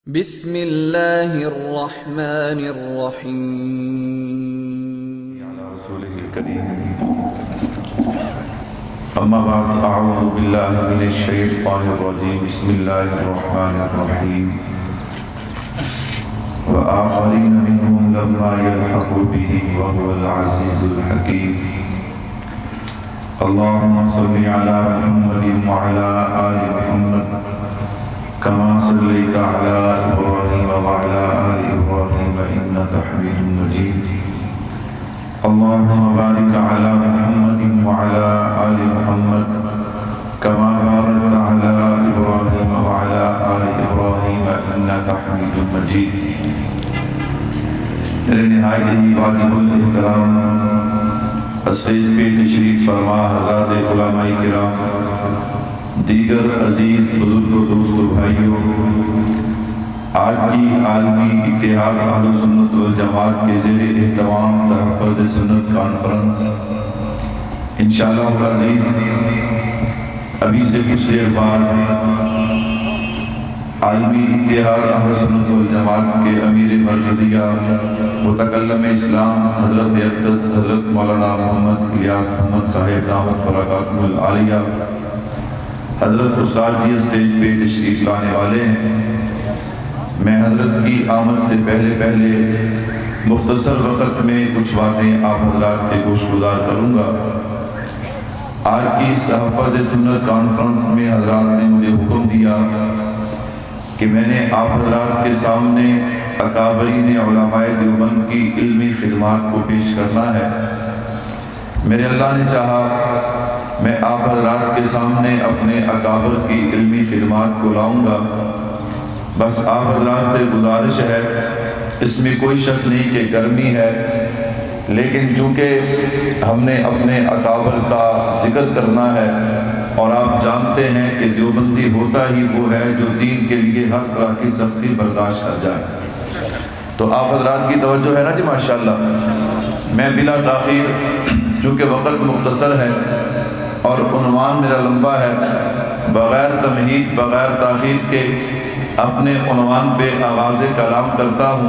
بسم اللہ الرحمن الرحیم على رسوله الكريم اما بعد اعوذ باللہ من الشیطان الرجیم بسم اللہ الرحمن الرحیم وآخرین منهم لما يلحقوا به وهو العزیز الحکیم اللهم صل على محمد وعلى آل محمد كما صليت على إبراهيم وعلى آل إبراهيم إنك حميد مجيد اللهم بارك على محمد وعلى آل محمد كما باركت على إبراهيم وعلى آل إبراهيم إنك حميد مجيد میرے نہایت ہی واجب الاحترام اسٹیج پہ تشریف فرما حضرات علماء کرام، دیگر عزیز بزرگ و دوست و بھائیوں، آج کی عالمی اتحاد اہل سنت والجماعت کے زیر اہتمام تحفظ سنت کانفرنس انشاءاللہ العزیز ابھی سے کچھ دیر بعد عالمی اتحاد اہل سنت والجماعت کے امیر مرکزیہ متکلم اسلام حضرت اقدس حضرت مولانا محمد الیاس محمد صاحب دامت برکاتہ العالیہ حضرت استاد جی اسٹیج پہ تشریف لانے والے ہیں۔ میں حضرت کی آمد سے پہلے مختصر وقت میں کچھ باتیں آپ حضرات کے گوش گزار کروں گا۔ آج کی اس تحفظ سنت کانفرنس میں حضرات نے مجھے حکم دیا کہ میں نے آپ حضرات کے سامنے اکابرین علماء دیوبند کی علمی خدمات کو پیش کرنا ہے۔ میرے اللہ نے چاہا میں آپ حضرات کے سامنے اپنے اکابر کی علمی خدمات کو لاؤں گا۔ بس آپ حضرات سے گزارش ہے، اس میں کوئی شک نہیں کہ گرمی ہے، لیکن چونکہ ہم نے اپنے اکابر کا ذکر کرنا ہے اور آپ جانتے ہیں کہ دیوبندی ہوتا ہی وہ ہے جو دین کے لیے ہر طرح کی سختی برداشت کر جائے، تو آپ حضرات کی توجہ ہے نا جی ماشاءاللہ۔ میں بلا تاخیر، چونکہ وقت مختصر ہے اور عنوان میرا لمبا ہے، بغیر تمہید بغیر تاخیر کے اپنے عنوان پہ آغاز کلام کرتا ہوں۔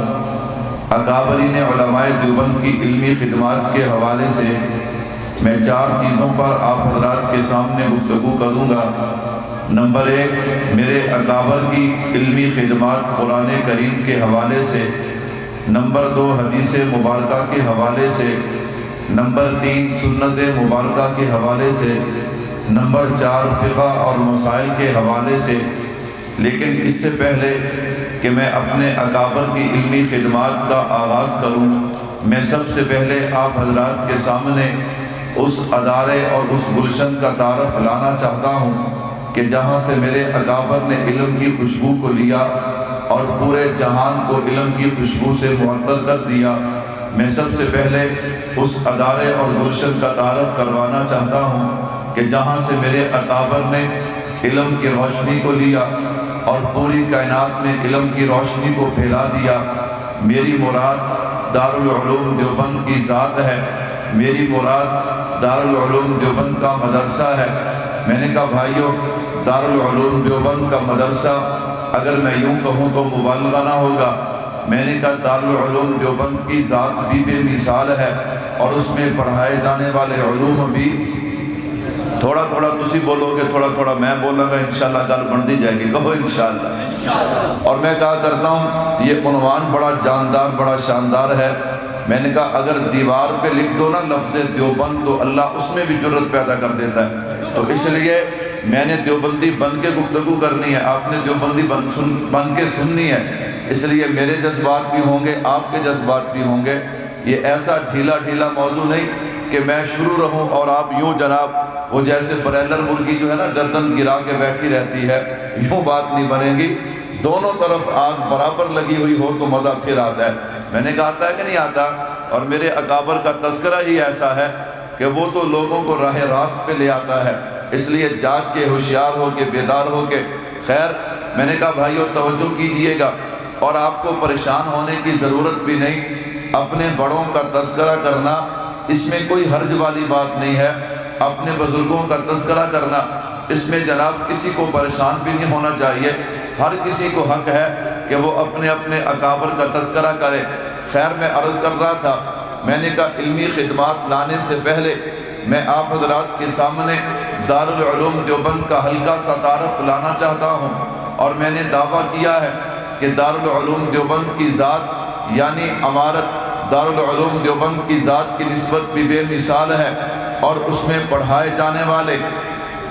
اکابرین علماء دیوبند کی علمی خدمات کے حوالے سے میں 4 چیزوں پر آپ حضرات کے سامنے گفتگو کروں گا۔ نمبر 1 میرے اکابر کی علمی خدمات قرآن کریم کے حوالے سے، نمبر 2 حدیث مبارکہ کے حوالے سے، نمبر 3 سنت مبارکہ کے حوالے سے، نمبر 4 فقہ اور مسائل کے حوالے سے۔ لیکن اس سے پہلے کہ میں اپنے اکابر کی علمی خدمات کا آغاز کروں، میں سب سے پہلے آپ حضرات کے سامنے اس ادارے اور اس گلشن کا تعارف لانا چاہتا ہوں کہ جہاں سے میرے اکابر نے علم کی خوشبو کو لیا اور پورے جہان کو علم کی خوشبو سے معطر کر دیا۔ میں سب سے پہلے اس ادارے اور گلشن کا تعارف کروانا چاہتا ہوں کہ جہاں سے میرے اکابر نے علم کی روشنی کو لیا اور پوری کائنات میں علم کی روشنی کو پھیلا دیا۔ میری مراد دارالعلوم دیوبند کی ذات ہے، میری مراد دارالعلوم دیوبند کا مدرسہ ہے۔ میں نے کہا بھائیوں، دارالعلوم دیوبند کا مدرسہ اگر میں یوں کہوں تو مبالغہ نہ ہوگا۔ میں نے کہا دارالعلوم دیوبند کی ذات بھی بے مثال ہے اور اس میں پڑھائے جانے والے علوم بھی تھوڑا تھوڑا تسی بولو گے، تھوڑا تھوڑا میں بولوں گا، انشاءاللہ گل بڑھتی جائے گی، کہو انشاءاللہ۔ اور میں کہا کرتا ہوں یہ عنوان بڑا جاندار بڑا شاندار ہے۔ میں نے کہا اگر دیوار پہ لکھ دو نا لفظ دیوبند تو اللہ اس میں بھی جرت پیدا کر دیتا ہے، تو اس لیے میں نے دیوبندی بن کے گفتگو کرنی ہے، آپ نے دیوبندی بن کے سننی ہے، اس لیے میرے جذبات بھی ہوں گے، آپ کے جذبات بھی ہوں گے۔ یہ ایسا ڈھیلا موضوع نہیں کہ میں شروع رہوں اور آپ یوں جناب وہ جیسے برائلر مرغی جو ہے نا گردن گرا کے بیٹھی رہتی ہے، یوں بات نہیں بنے گی۔ دونوں طرف آگ برابر لگی ہوئی ہو تو مزہ پھر آتا ہے۔ میں نے کہا آتا ہے کہ نہیں آتا؟ اور میرے اکابر کا تذکرہ ہی ایسا ہے کہ وہ تو لوگوں کو راہ راست پہ لے آتا ہے، اس لیے جاگ کے ہوشیار ہو کے بیدار ہو کے۔ خیر میں نے کہا بھائیو توجہ کیجئے گا اور آپ کو پریشان ہونے کی ضرورت بھی نہیں۔ اپنے بڑوں کا تذکرہ کرنا اس میں کوئی حرج والی بات نہیں ہے، اپنے بزرگوں کا تذکرہ کرنا اس میں جناب کسی کو پریشان بھی نہیں ہونا چاہیے۔ ہر کسی کو حق ہے کہ کہ وہ اپنے اپنے اکابر کا تذکرہ کرے۔ خیر میں عرض کر رہا تھا، میں نے کہا علمی خدمات لانے سے پہلے میں آپ حضرات کے سامنے دارالعلوم دیوبند کا ہلکا سا تعارف لانا چاہتا ہوں، اور میں نے دعویٰ کیا ہے کہ دارالعلوم دیوبند کی ذات یعنی عمارت دارالعلوم دیوبند کی ذات کی نسبت بھی بے مثال ہے، اور اس میں پڑھائے جانے والے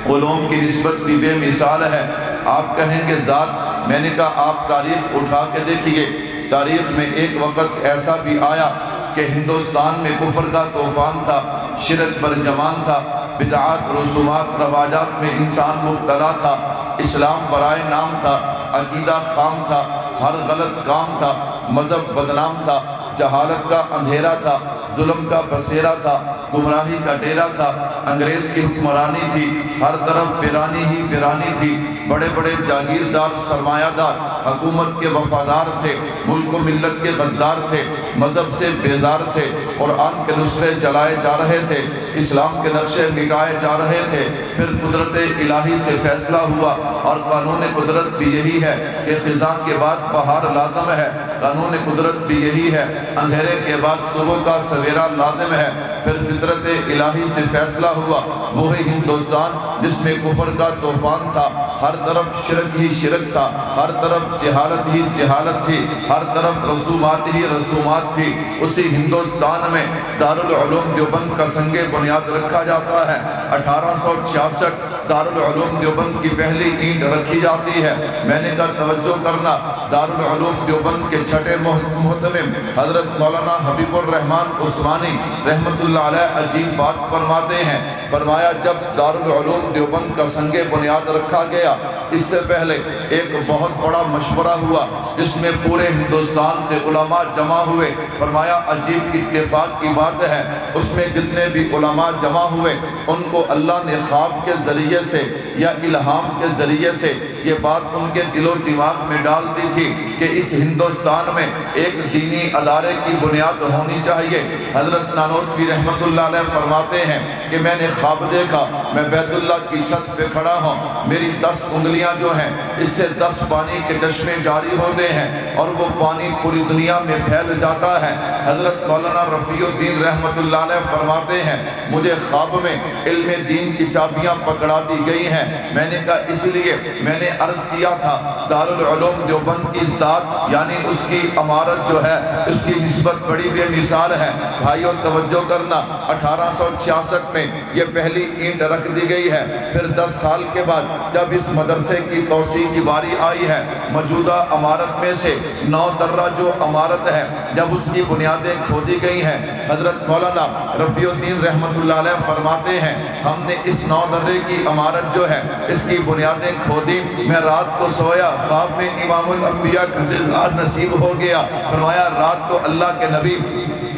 علوم کی نسبت بھی بے مثال ہے۔ آپ کہیں گے ذات، میں نے کہا آپ تاریخ اٹھا کے دیکھیے، تاریخ میں ایک وقت ایسا بھی آیا کہ ہندوستان میں کفر کا طوفان تھا، شرک برجمان تھا، بدعات رسومات رواجات میں انسان مبتلا تھا، اسلام برائے نام تھا، عقیدہ خام تھا، ہر غلط کام تھا، مذہب بدنام تھا، جہالت کا اندھیرا تھا، ظلم کا بسیرا تھا، گمراہی کا ڈیرا تھا، انگریز کی حکمرانی تھی، ہر طرف ویرانی ہی ویرانی تھی، بڑے بڑے جاگیردار سرمایہ دار حکومت کے وفادار تھے، ملک و ملت کے غدار تھے، مذہب سے بیزار تھے، قرآن کے نسخے جلائے جا رہے تھے، اسلام کے نقشے مٹائے جا رہے تھے۔ پھر قدرت الہی سے فیصلہ ہوا، اور قانون قدرت بھی یہی ہے کہ خزاں کے بعد بہار لازم ہے، قانون قدرت بھی یہی ہے، اندھیرے کے بعد صبح کا سویرا لازم ہے۔ پھر فطرت الہی سے فیصلہ ہوا، وہی ہندوستان جس میں کفر کا طوفان تھا، ہر طرف شرک ہی شرک تھا، ہر طرف جہالت ہی جہالت تھی، ہر طرف رسومات ہی رسومات تھی، اسی ہندوستان میں دارالعلوم دیوبند کا سنگ بنیاد رکھا جاتا ہے۔ 1866 دارالعلوم دیوبند کی پہلی اینٹ رکھی جاتی ہے۔ میں نے کہا توجہ کرنا، دارالعلوم دیوبند کے چھٹے محتمم حضرت مولانا حبیب الرحمن عثمانی رحمت اللہ علیہ عجیب بات فرماتے ہیں، فرمایا جب دارالعلوم دیوبند کا سنگ بنیاد رکھا گیا، اس سے پہلے ایک بہت بڑا مشورہ ہوا جس میں پورے ہندوستان سے علماء جمع ہوئے۔ فرمایا عجیب اتفاق کی بات ہے، اس میں جتنے بھی علماء جمع ہوئے ان کو اللہ نے خواب کے ذریعے سے یا الہام کے ذریعے سے یہ بات ان کے دل و دماغ میں ڈال دی تھی کہ اس ہندوستان میں ایک دینی ادارے کی بنیاد ہونی چاہیے۔ حضرت نانوتوی رحمت اللہ علیہ فرماتے ہیں کہ میں نے خواب دیکھا، میں بیت اللہ کی چھت پہ کھڑا ہوں، میری 10 انگلیاں جو ہیں اس سے 10 پانی کے چشمے جاری ہوتے ہیں، اور وہ پانی پوری دنیا میں پھیل جاتا ہے۔ حضرت مولانا رفیع الدین رحمت اللہ علیہ فرماتے ہیں مجھے خواب میں علم دین کی چابیاں پکڑا دی گئی ہیں۔ میں نے کہا اس لیے میں نے عرض کیا تھا دارالعلوم دیوبند کی ذات یعنی اس کی عمارت جو ہے اس کی نسبت بڑی بے مثال ہے۔ بھائیو توجہ کرنا، 1866 میں یہ پہلی اینٹ رکھ دی گئی ہے۔ پھر 10 سال کے بعد جب اس مدرسے کی توسیع کی باری آئی ہے، موجودہ عمارت میں سے 9 درہ جو عمارت ہے جب اس کی بنیادیں کھودی گئی ہیں، حضرت مولانا رفیع الدین رحمت اللہ علیہ فرماتے ہیں ہم نے اس 9 درے کی عمارت جو ہے اس کی بنیادیں کھودی، میں رات کو سویا، خواب میں امام الانبیاء کا دیدار نصیب ہو گیا۔ فرمایا رات کو اللہ کے نبی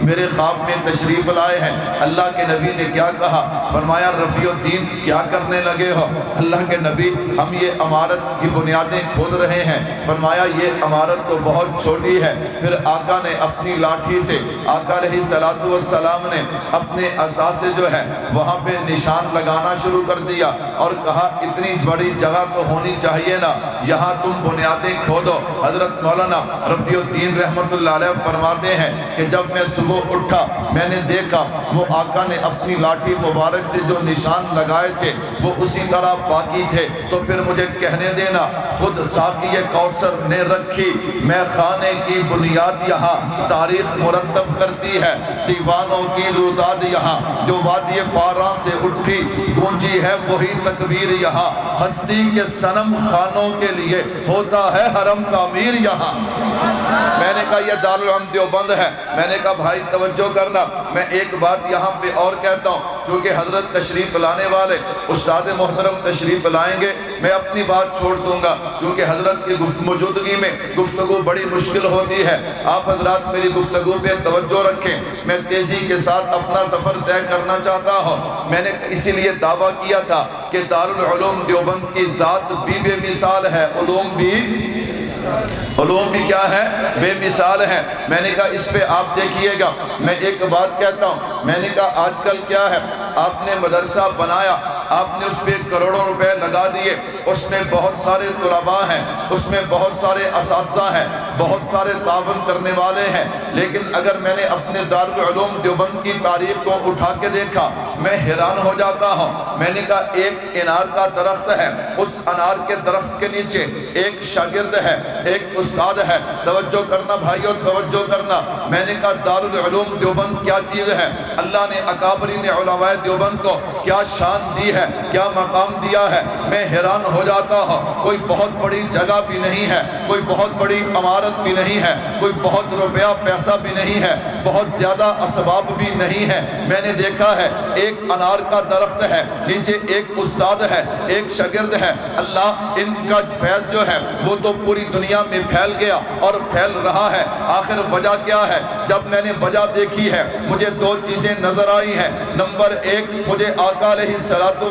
میرے خواب میں تشریف لائے ہیں۔ اللہ کے نبی نے کیا کہا؟ فرمایا رفیع الدین کیا کرنے لگے ہو؟ اللہ کے نبی ہم یہ عمارت کی بنیادیں کھود رہے ہیں۔ فرمایا یہ عمارت تو بہت چھوٹی ہے۔ پھر آقا نے اپنی لاٹھی سے، آقا علیہ السلام نے اپنے عصا سے جو ہے وہاں پہ نشان لگانا شروع کر دیا اور کہا اتنی بڑی جگہ تو ہونی چاہیے نا، یہاں تم بنیادیں کھودو۔ حضرت مولانا رفیع الدین رحمت اللہ علیہ فرماتے ہیں کہ جب میں صبح اٹھا میں نے دیکھا وہ آقا نے اپنی لاٹھی مبارک سے جو نشان لگائے تھے وہ اسی طرح باقی تھے۔ تو پھر مجھے کہنے دینا، خود ساقی کوثر نے رکھی میں خانے کی بنیاد، یہاں تاریخ مرتب کرتی ہے دیوانوں کی روداد، یہاں جو وادی فاراں سے اٹھی گونجی ہے وہی تکبیر، یہاں ہستی کے صنم خانوں کے لیے ہوتا ہے حرم تعمیر یہاں۔ میں نے کہا یہ دارالعلوم دیوبند ہے۔ میں نے کہا بھائی توجہ کرنا، میں ایک بات یہاں پہ اور کہتا ہوں، چونکہ حضرت تشریف لانے والے استاد محترم تشریف لائیں گے، میں اپنی بات چھوڑ دوں گا کیونکہ حضرت کی موجودگی میں گفتگو بڑی مشکل ہوتی ہے۔ آپ حضرات میری گفتگو پہ توجہ رکھیں، میں تیزی کے ساتھ اپنا سفر طے کرنا چاہتا ہوں۔ میں نے اسی لیے دعویٰ کیا تھا کہ دارالعلوم دیوبند کی ذات بھی بے مثال ہے، علوم بھی کیا ہے؟ بے مثال ہے۔ میں نے کہا اس پہ آپ دیکھیے گا، میں ایک بات کہتا ہوں، میں نے کہا آج کل کیا ہے، آپ نے مدرسہ بنایا، آپ نے اس پہ کروڑوں روپے لگا دیے، اس میں بہت سارے طلباء ہیں، اس میں بہت سارے اساتذہ ہیں، بہت سارے تعاون کرنے والے ہیں، لیکن اگر میں نے اپنے دارالعلوم دیوبند کی تاریخ کو اٹھا کے دیکھا میں حیران ہو جاتا ہوں۔ میں نے کہا ایک انار کا درخت ہے، اس انار کے درخت کے نیچے ایک شاگرد ہے، ایک استاد ہے۔ توجہ کرنا بھائیو، توجہ کرنا۔ میں نے کہا دارالعلوم دیوبند کیا چیز ہے؟ اللہ نے اکابرین علماء دیوبند کو کیا شان دی ہے، کیا مقام دیا ہے، میں حیران ہو جاتا ہوں۔ کوئی بہت بڑی جگہ بھی نہیں ہے، کوئی بہت بڑی عمارت بھی نہیں ہے، کوئی بہت روپیہ پیسہ بھی نہیں ہے، بہت زیادہ اسباب بھی نہیں ہے۔ میں نے دیکھا ہے ایک انار کا درخت ہے، نیچے ایک استاد ہے، ایک شاگرد ہے۔ اللہ ان کا فیض جو ہے وہ تو پوری دنیا میں پھیل گیا اور پھیل رہا ہے۔ آخر وجہ کیا ہے؟ جب میں نے وجہ دیکھی ہے مجھے دو چیزیں نظر آئی ہیں۔ نمبر ایک، مجھے آقا علیہ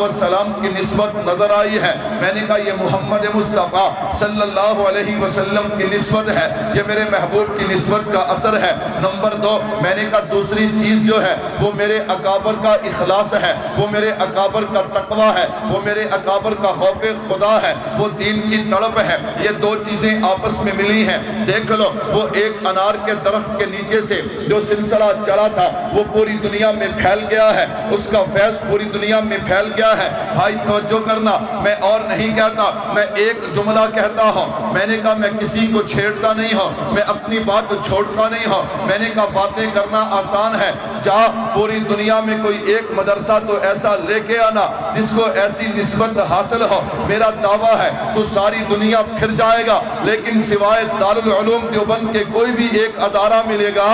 السلام کی نسبت نظر آئی ہے۔ میں نے کہا یہ محمد مصطفیٰ صلی اللہ علیہ وسلم کی نسبت ہے، یہ میرے محبوب کی نسبت کا اثر ہے۔ نمبر دو، میں نے کہا دوسری چیز جو ہے وہ میرے اکابر کا اخلاص ہے، وہ میرے اکابر کا تقوی ہے، وہ میرے اکابر کا خوف خدا ہے، وہ دین کی تڑپ ہے۔ یہ دو چیزیں آپس میں ملی ہیں۔ دیکھ لو وہ ایک انار کے درخت کے نیچے سے جو سلسلہ چلا تھا وہ پوری دنیا میں پھیل گیا ہے، اس کا فیض پوری دنیا میں پھیل گیا ہے۔ بھائی توجہ کرنا، میں اور نہیں کہتا، میں ایک جملہ کہتا ہوں۔ میں نے کہا میں کسی کو چھیڑتا نہیں ہوں، میں اپنی بات چھوڑتا نہیں ہوں۔ میں نے کہا باتیں کرنا آسان ہے، جا پوری دنیا میں کوئی ایک مدرسہ تو ایسا لے کے آنا جس کو ایسی نسبت حاصل ہو۔ میرا دعویٰ ہے تو ساری دنیا پھر جائے گا، لیکن سوائے دارالعلوم دیوبند کے کوئی بھی ایک ادارہ ملے گا۔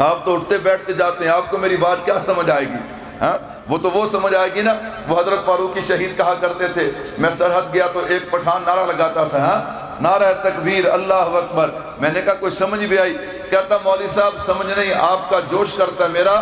آپ تو اٹھتے بیٹھتے جاتے ہیں، آپ کو میری بات کیا سمجھ آئے گی؟ ہاں وہ تو وہ سمجھ آئے گی نا، وہ حضرت فاروقی شہید کہا کرتے تھے میں سرحد گیا تو ایک پٹھان نعرہ لگاتا تھا، ہاں نعرہ تکبیر اللہ اکبر۔ میں نے کہا کوئی سمجھ بھی آئی؟ کہتا مولوی صاحب سمجھ نہیں، آپ کا جوش کرتا ہے میرا۔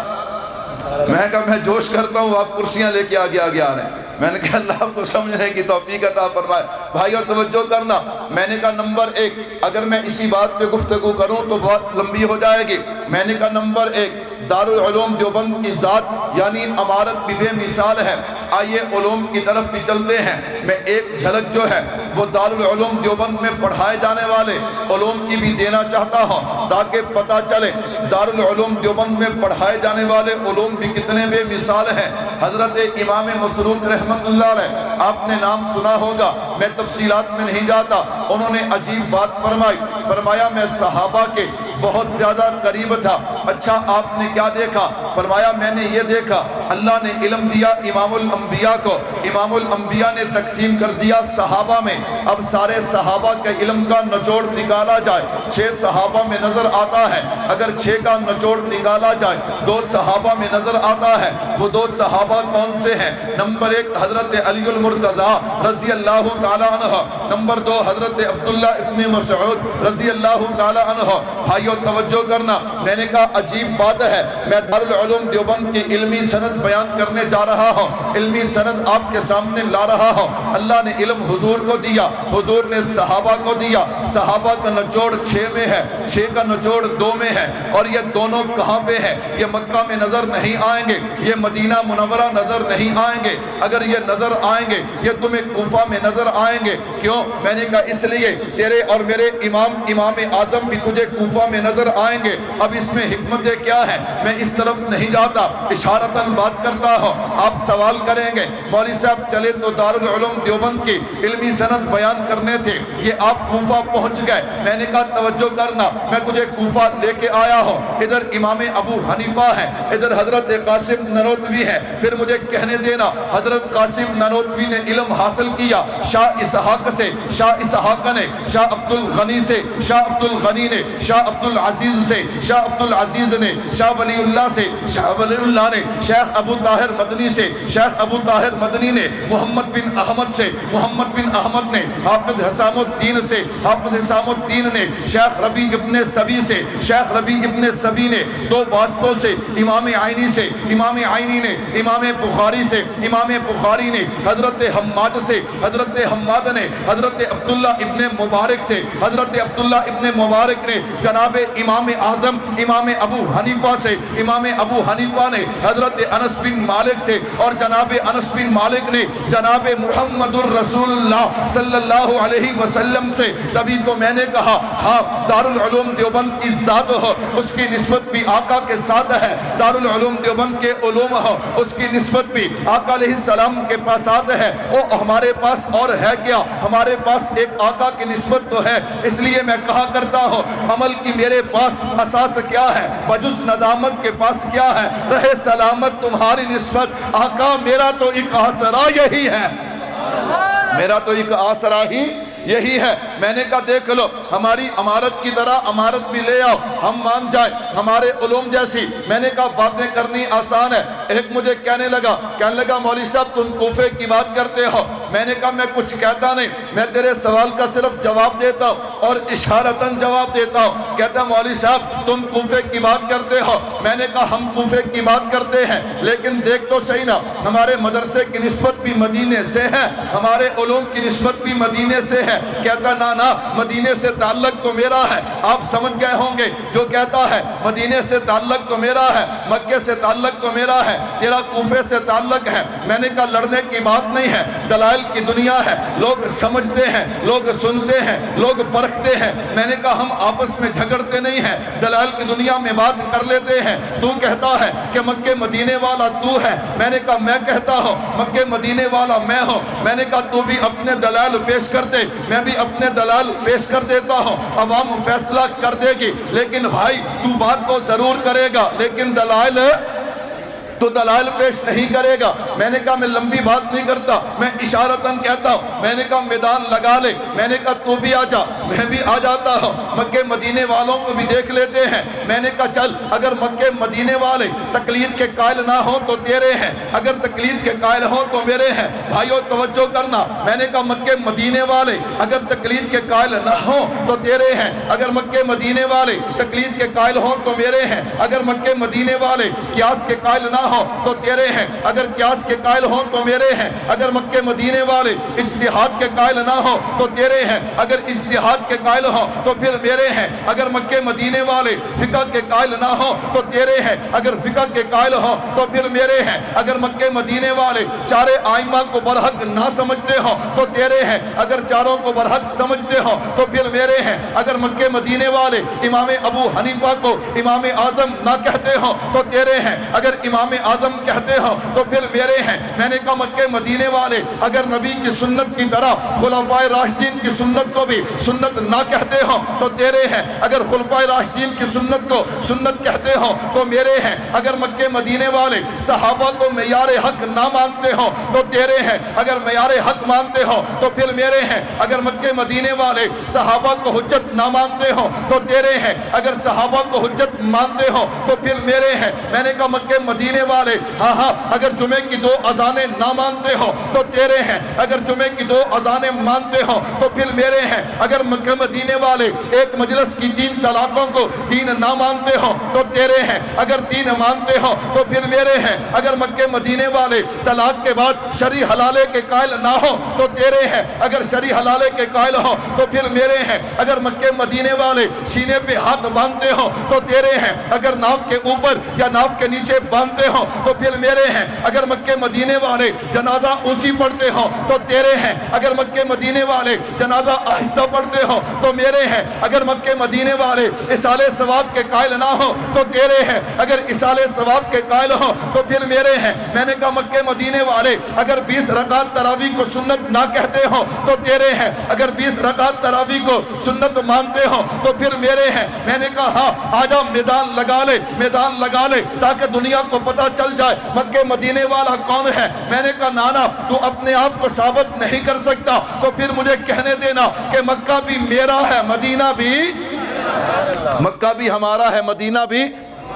میں کہا میں جوش کرتا ہوں، آپ کرسیاں لے کے آگے آگے آ رہے ہیں۔ میں نے کہا اللہ آپ کو سمجھنے کی توفیق عطا فرمائے۔ بھائیو توجہ کرنا، میں نے کہا نمبر ایک، اگر میں اسی بات پہ گفتگو کروں تو بہت لمبی ہو جائے گی۔ میں نے کہا نمبر ایک، دارالعلوم دیوبند کی ذات یعنی عمارت بھی بے مثال ہے۔ آئیے علوم کی طرف بھی چلتے ہیں۔ میں ایک جھلک جو ہے وہ دارالعلوم دیوبند میں پڑھائے جانے والے علوم کی بھی دینا چاہتا ہوں تاکہ پتہ چلے دارالعلوم دیوبند میں پڑھائے جانے والے علوم بھی کتنے بے مثال ہیں۔ حضرت امام مسروق رحمت اللہ علیہ، آپ نے نام سنا ہوگا، میں تفصیلات میں نہیں جاتا، انہوں نے عجیب بات فرمائی، فرمایا میں صحابہ کے بہت زیادہ قریب تھا۔ اچھا آپ نے کیا دیکھا؟ فرمایا میں نے یہ دیکھا اللہ نے علم دیا امام الانبیاء کو، امام الانبیاء نے تقسیم کر دیا صحابہ میں۔ اب سارے صحابہ کے علم کا نچوڑ نکالا جائے 6 صحابہ میں نظر آتا ہے، اگر 6 کا نچوڑ نکالا جائے 2 صحابہ میں نظر آتا ہے۔ وہ 2 صحابہ کون سے ہیں؟ نمبر 1 حضرت علی المرتضی رضی اللہ تعالی عنہ، نمبر 2 حضرت عبداللہ ابن مسعود رضی اللہ تعالی عنہ۔ بھائیو توجہ کرنا، میں نے کہا عجیب بات ہے، میں دارالعلوم دیوبند کی علمی سند بیان کرنے جا رہا ہوں، علمی سند آپ کے سامنے لا رہا ہوں۔ اللہ نے علم حضور کو دیا، حضور نے صحابہ کو دیا، صحابہ کا نچوڑ 6 میں ہے، 6 کا نچوڑ 2 میں ہے، اور یہ دونوں کہاں پہ ہے؟ یہ مکہ میں نظر نہیں آئیں گے، یہ مدینہ منورہ نظر نہیں آئیں گے، اگر یہ نظر آئیں گے یہ تمہیں کوفہ میں نظر آئیں گے۔ کیوں؟ میں نے کہا اس لیے تیرے اور میرے امام اعظم بھی تجھے کوفہ میں نظر آئیں گے۔ اب اس میں حکمتیں کیا ہے؟ میں اس طرف نہیں جاتا، اشارتاً بات کرتا ہوں، آپ سوال کریں گے مولوی صاحب چلے تو دارالعلوم دیوبند کی علمی سند بیان کرنے تھے، یہ آپ کوفہ پہنچ گئے۔ میں نے کہا توجہ کرنا، میں تجھے کوفہ لے کے آیا ہوں، ادھر امام ابو حنیفہ ہے، ادھر حضرت قاسم نانوتوی ہے، پھر مجھے کہنے دینا حضرت قاسم نانوتوی نے علم حاصل کیا شاہ اسحاق سے، شاہ اسحاق نے، شاہ عبد الغنی سے، شاہ عبد الغنی نے، شاہ عبد العزیز سے، شاہ عبد العزیز نے، شاہ ولی اللہ سے، شاہ ولی اللہ نے، شیخ ابو طاہر مدنی سے، شیخ ابو طاہر مدنی نے، محمد بن احمد سے، محمد بن احمد نے، حافظ حسام الدین سے، حافظ حسام الدین نے، شیخ ربیع ابن سبی سے، شیخ ربیع ابن سبی نے، 2 واسطوں سے، امام عینی سے، امام عینی نے، امام بخاری سے، امام بخاری نے، حضرت حماد سے، حضرت حماد نے، حضرت عبداللہ ابن مبارک سے، حضرت عبداللہ ابن مبارک نے جناب امام اعظم امام ابو حنیفہ سے، امام ابو حنیفہ نے حضرت انس بن مالک سے، اور جناب انس بن مالک نے جناب محمد الرسول اللہ صلی اللہ علیہ وسلم سے۔ تبھی تو میں نے کہا ہاں دارالعلوم دیوبند کی ذات ہو، اس کی نسبت بھی آقا کے ساتھ ہے، دارالعلوم دیوبند کے علوم ہو، اس کی نسبت بھی آقا علیہ السلام کے پاس ہے۔ وہ ہمارے پاس اور ہے کیا؟ ہمارے پاس ایک آقا کی نسبت تو ہے۔ اس لیے میں کہا کرتا ہوں عمل کی میرے پاس اساس کیا ہے، بجز ندامت کے پاس کیا ہے، رہے سلامت تمہاری نسبت آقا میرا تو ایک آسرا یہی ہے، میرا تو ایک آسرا ہی یہی ہے۔ میں نے کہا دیکھ لو ہماری عمارت کی طرح عمارت بھی لے آؤ، ہم مان جائیں ہمارے علوم جیسی۔ میں نے کہا باتیں کرنی آسان ہے۔ ایک مجھے کہنے لگا مولوی صاحب تم کوفے کی بات کرتے ہو۔ میں نے کہا میں کچھ کہتا نہیں، میں تیرے سوال کا صرف جواب دیتا ہوں اور اشارتاً جواب دیتا ہوں۔ کہتا مولوی صاحب تم کوفے کی بات کرتے ہو۔ میں نے کہا ہم کوفے کی بات کرتے ہیں لیکن دیکھ تو صحیح نا، ہمارے مدرسے کی نسبت بھی مدینے سے ہے، ہمارے علوم کی نسبت بھی مدینے سے ہے۔ کہتا نا مدینے سے تعلق تو میرا ہے۔ آپ سمجھ گئے ہوں گے جو کہتا ہے مدینے سے تعلق تو میرا ہے، مکے سے تعلق تو میرا ہے، تیرا کوفے سے تعلق ہے۔ میں نے کہا لڑنے کی بات نہیں ہے، دلائل کی دنیا ہے، لوگ سمجھتے ہیں، لوگ سنتے ہیں، لوگ پرکھتے ہیں۔ میں نے کہا ہم آپس میں جھگڑتے نہیں ہیں، دلائل کی دنیا میں بات کر لیتے ہیں۔ تو کہتا ہے کہ مکے مدینے والا تو ہے، میں نے کہا میں کہتا ہوں مکے مدینے والا میں ہوں۔ میں نے کہا تو بھی اپنے دلائل پیش کر دے، میں بھی اپنے دلائل پیش کر دیتا ہوں، عوام فیصلہ کر دے گی، لیکن بھائی تو بات تو ضرور کرے گا لیکن دلائل تو دلائل پیش نہیں کرے گا۔ میں نے کہا میں لمبی بات نہیں کرتا، میں اشارتاً کہتا ہوں۔ میں نے کہا میدان لگا لے، میں نے کہا تو بھی آ جا، میں بھی آ جاتا ہوں، مکے مدینے والوں کو بھی دیکھ لیتے ہیں۔ میں نے کہا چل اگر مکے مدینے والے تقلید کے قائل نہ ہوں تو تیرے ہیں، اگر تقلید کے قائل ہوں تو میرے ہیں۔ بھائیو توجہ کرنا، میں نے کہا مکے مدینے والے اگر تقلید کے قائل نہ ہوں تو تیرے ہیں، اگر مکے مدینے والے تقلید کے قائل ہوں تو میرے ہیں، اگر مکے مدینے والے قیاس کے قائل نہ ہوں تو تیرے ہیں، اگر قیاس کے قائل ہوں تو میرے ہیں، اگر مکے مدینے والے اجتہاد کے قائل نہ ہوں تو تیرے ہیں، اگر اجتہاد کے قائل ہوں تو پھر میرے ہیں، اگر مکے مدینے والے فقہ کے قائل نہ ہوں تو تیرے ہیں، اگر فقہ کے قائل ہوں تو پھر میرے ہیں، اگر مکے مدینے والے چارے آئمہ کو برحق نہ سمجھتے ہوں تو تیرے ہیں، اگر چاروں کو برحق سمجھتے ہوں تو پھر میرے ہیں، اگر مکے مدینے والے امام ابو حنیفہ کو امام اعظم نہ کہتے ہوں تو تیرے ہیں، اگر امام اعظم کہتے ہو تو پھر میرے ہیں۔ میں نے کہا مکے مدینے والے اگر نبی کی سنت کی طرح خلفائے راشدین کی سنت کو بھی سنت نہ کہتے ہو تو تیرے ہیں، اگر خلفائے راشدین کی سنت کو سنت کہتے ہو تو میرے ہیں، اگر مکے مدینے والے صحابہ کو معیار حق نہ مانتے ہو تو تیرے ہیں، اگر معیار حق مانتے ہو تو پھر میرے ہیں، اگر مکے مدینے والے صحابہ کو حجت نہ مانتے ہو تو تیرے ہیں، اگر صحابہ کو حجت مانتے ہو تو پھر میرے ہیں۔ میں نے کہا مکے مدینے والے ہاں اگر جمعے کی 2 اذانیں نہ مانتے ہو تو تیرے ہیں، اگر جمعے کی 2 اذانیں مانتے ہو تو پھر میرے ہیں، اگر مکہ مدینے والے ایک مجلس کی 3 طلاقوں کو 3 نہ مانتے ہو تو تیرے ہیں، اگر 3 مانتے ہو تو پھر میرے ہیں، اگر مکہ مدینے والے طلاق کے بعد شرع حلالے کے قائل نہ ہو تو تیرے ہیں، اگر شرع حلالے کے قائل ہو تو پھر میرے ہیں، اگر مکہ مدینے والے سینے پہ ہاتھ باندھتے ہو تو تیرے ہیں، اگر ناف کے اوپر یا ناف کے نیچے باندھتے ہو تو پھر میرے ہیں، اگر مکے مدینے والے جنازہ اونچی پڑھتے ہو تو تیرے ہیں، اگر مکے مدینے والے جنازہ آہستہ پڑھتے ہو تو میرے ہیں، اگر مکے مدینے والے اصال ثواب کے قائل نہ ہو تو تیرے ہیں، اگر اصال ثواب کے قائل ہو تو پھر میرے ہیں۔ میں نے کہا مکے مدینے والے اگر 20 رکعت تراویح کو سنت نہ کہتے ہو تو تیرے ہیں، اگر 20 رکعت تراویح کو سنت مانتے ہو تو پھر میرے ہیں۔ میں نے کہا ہاں آجا میدان لگا لے، میدان لگا لے تاکہ دنیا کو پتہ چل جائے مکے مدینے والا کون ہے۔ میں نے کہا نانا تو اپنے آپ کو ثابت نہیں کر سکتا تو پھر مجھے کہنے دینا کہ مکہ بھی میرا ہے، مدینہ بھی مکہ بھی ہمارا ہے، مدینہ بھی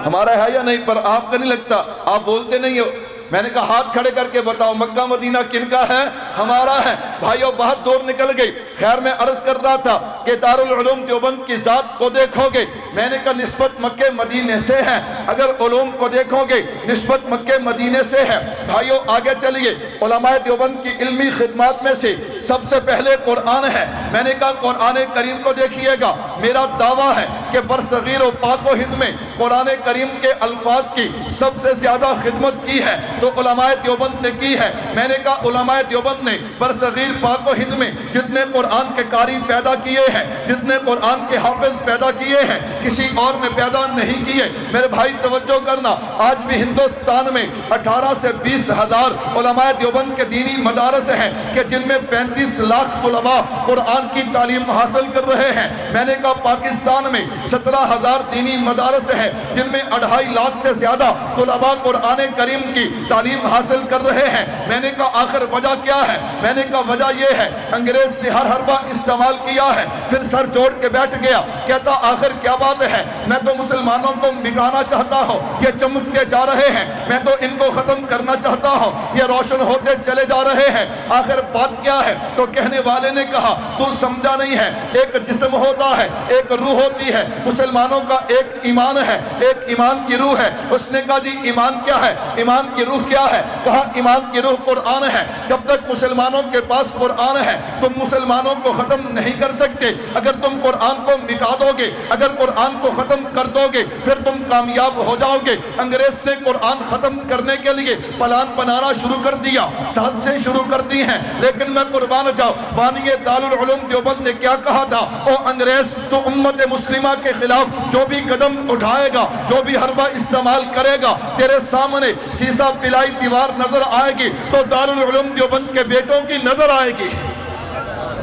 ہمارا ہے یا نہیں؟ پر آپ کا نہیں لگتا، آپ بولتے نہیں ہو۔ میں نے کہا ہاتھ کھڑے کر کے بتاؤ مکہ مدینہ کن کا ہے؟ ہمارا ہے۔ بھائیوں بہت دور نکل گئی، خیر میں عرض کر رہا تھا کہ دارالعلوم دیوبند کی ذات کو دیکھو گے، میں نے کہا نسبت مکہ مدینے سے ہے، اگر علوم کو دیکھو گے نسبت مکہ مدینے سے ہے۔ بھائیوں آگے چلیے، علماء دیوبند کی علمی خدمات میں سے سب سے پہلے قرآن ہے۔ میں نے کہا قرآن کریم کو دیکھیے گا، میرا دعویٰ ہے کہ برصغیر و پاک و ہند میں قرآن کریم کے الفاظ کی سب سے زیادہ خدمت کی ہے تو علماء دیوبند نے کی ہے۔ میں نے کہا علماء دیوبند نے برصغیر پاک و ہند میں جتنے قرآن کے قاری پیدا کیے ہیں، جتنے قرآن کے حافظ پیدا کیے ہیں، کسی اور نے پیدا نہیں کیے۔ میرے بھائی توجہ کرنا، آج بھی ہندوستان میں 18 سے 20 ہزار علماء دیوبند کے دینی مدارس ہیں کہ جن میں 35 لاکھ طلباء قرآن کی تعلیم حاصل کر رہے ہیں۔ میں نے کہا پاکستان میں 17,000 دینی مدارس ہیں جن میں 2.5 لاکھ سے زیادہ طلباء قرآن کریم کی تعلیم حاصل کر رہے ہیں۔ میں نے کہا آخر وجہ کیا ہے؟ میں نے کہا وجہ یہ ہے انگریز نے ہر حربہ استعمال کیا ہے، پھر سر جوڑ کے بیٹھ گیا، کہتا آخر کیا بات ہے، میں تو مسلمانوں کو مٹانا چاہتا ہوں، یہ چمکتے جا رہے ہیں، میں تو ان کو ختم کرنا چاہتا ہوں، یہ روشن ہوتے چلے جا رہے ہیں، آخر بات کیا ہے؟ تو کہنے والے نے کہا تو سمجھا نہیں ہے، ایک جسم ہوتا ہے، ایک روح ہوتی ہے، مسلمانوں کا ایک ایمان ہے، ایک ایمان کی روح ہے۔ اس نے کہا جی ایمان کیا ہے؟ ایمان کی روح کیا ہے؟ کہا ایمان کی روح قرآن ہے۔ جب تک مسلمانوں کے پاس قرآن ہے تم مسلمانوں کو ختم نہیں کر سکتے، اگر تم قرآن کو مٹا دو گے، اگر قرآن کو ختم کر دو گے پھر تم کامیاب ہو جاؤ گے۔ انگریز نے قرآن ختم کرنے کے لیے پلان بنانا شروع کر دیا، سازشیں شروع کر دی ہیں، لیکن میں قربان جاؤں بانی دارالعلوم دیوبند نے کیا کہا تھا؟ او انگریز تو امت مسلمہ کے خلاف جو بھی قدم اٹھائے گا، جو بھی حربہ استعمال کرے گا، تیرے سامنے سیسا پلائی دیوار نظر آئے گی تو دارالعلوم دیوبند کے بیٹوں کی نظر آئے گی۔